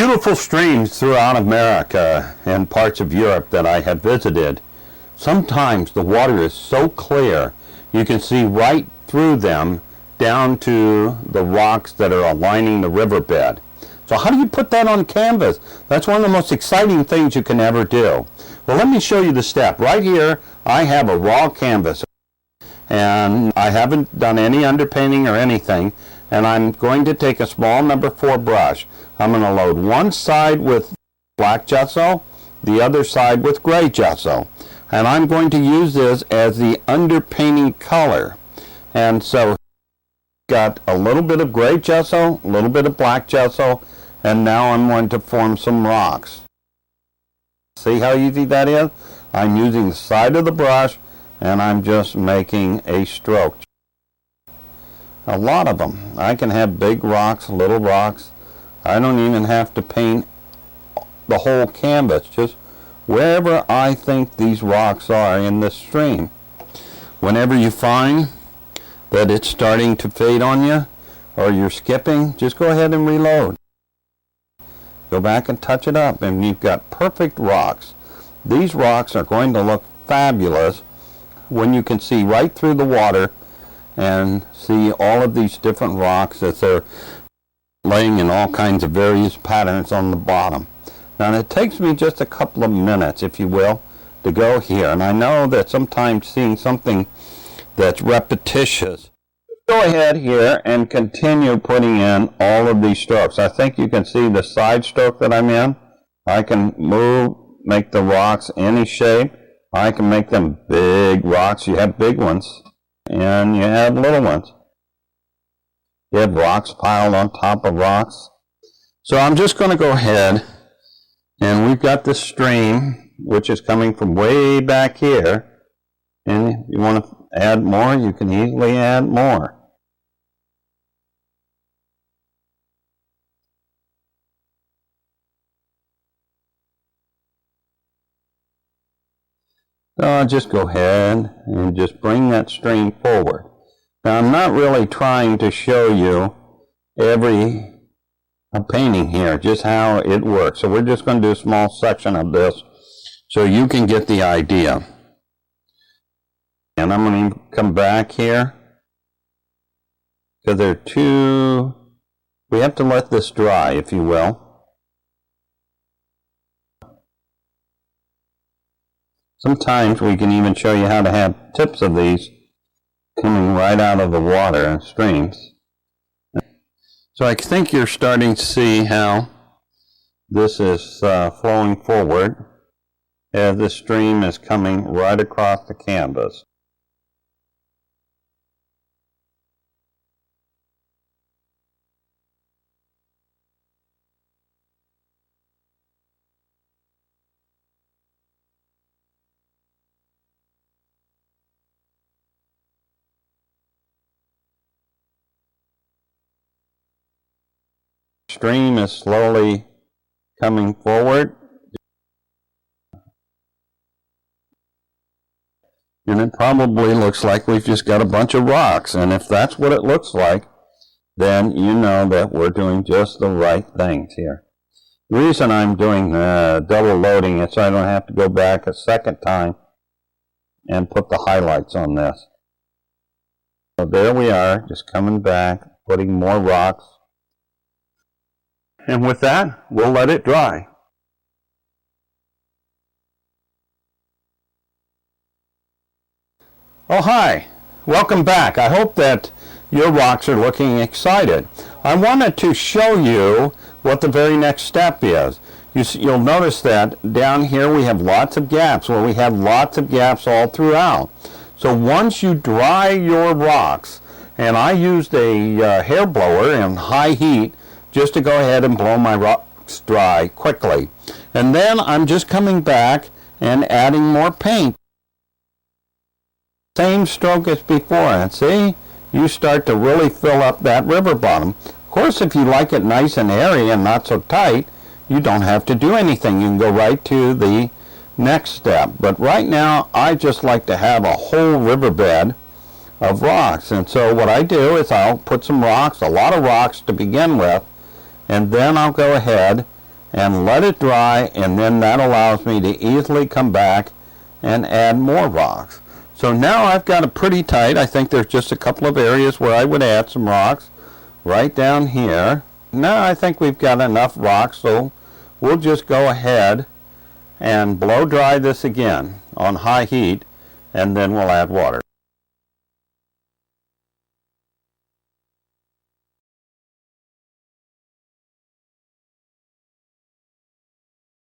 beautiful streams throughout America and parts of Europe that I have visited, sometimes the water is so clear you can see right through them down to the rocks that are lining the riverbed. So how do you put that on canvas? That's one of the most exciting things you can ever do. Well, let me show you the step. Right here, I have a raw canvas, and I haven't done any underpainting or anything, and I'm going to take a small number 4 brush. I'm going to load one side with black gesso, the other side with gray gesso, and I'm going to use this as the underpainting color. And so got a little bit of gray gesso, a little bit of black gesso, and now I'm going to form some rocks. See how easy that is? I'm using the side of the brush and I'm just making a stroke. A lot of them. I can have big rocks, little rocks. I don't even have to paint the whole canvas, just wherever I think these rocks are in the stream. Whenever you find that it's starting to fade on you or you're skipping, just go ahead and reload. Go back and touch it up and you've got perfect rocks. These rocks are going to look fabulous when you can see right through the water and see all of these different rocks as they're laying in all kinds of various patterns on the bottom. Now it takes me just a couple of minutes, if you will, to go here. And I know that sometimes seeing something that's repetitious, go ahead here and continue putting in all of these strokes. I think you can see the side stroke that I'm in. I can move, make the rocks any shape. I can make them big rocks. You have big ones and you have little ones. You have rocks piled on top of rocks. So I'm just going to go ahead, and we've got this stream which is coming from way back here, and if you want to add more, you can easily add more. So I'll just go ahead and just bring that stream forward. Now I'm not really trying to show you every painting here, just how it works. So we're just going to do a small section of this so you can get the idea. And I'm going to come back here because they're too, we have to let this dry, if you will. Sometimes we can even show you how to have tips of these coming right out of the water and streams. So I think you're starting to see how this is flowing forward as the stream is coming right across the canvas. Stream is slowly coming forward, and it probably looks like we've just got a bunch of rocks, and if that's what it looks like, then you know that we're doing just the right things here. The reason I'm doing double loading is so I don't have to go back a second time and put the highlights on this. So there we are, just coming back, putting more rocks. And with that, we'll let it dry. Oh, hi. Welcome back. I hope that your rocks are looking excited. I wanted to show you what the very next step is. You'll notice that down here we have lots of gaps. Well, we have lots of gaps all throughout. So once you dry your rocks, and I used a hair blower in high heat just to go ahead and blow my rocks dry quickly. And then I'm just coming back and adding more paint. Same stroke as before, and see, you start to really fill up that river bottom. Of course, if you like it nice and airy and not so tight, you don't have to do anything. You can go right to the next step. But right now, I just like to have a whole riverbed of rocks. And so what I do is I'll put some rocks, a lot of rocks to begin with, and then I'll go ahead and let it dry, and then that allows me to easily come back and add more rocks. So now I've got it pretty tight. I think there's just a couple of areas where I would add some rocks right down here. Now I think we've got enough rocks, so we'll just go ahead and blow dry this again on high heat, and then we'll add water.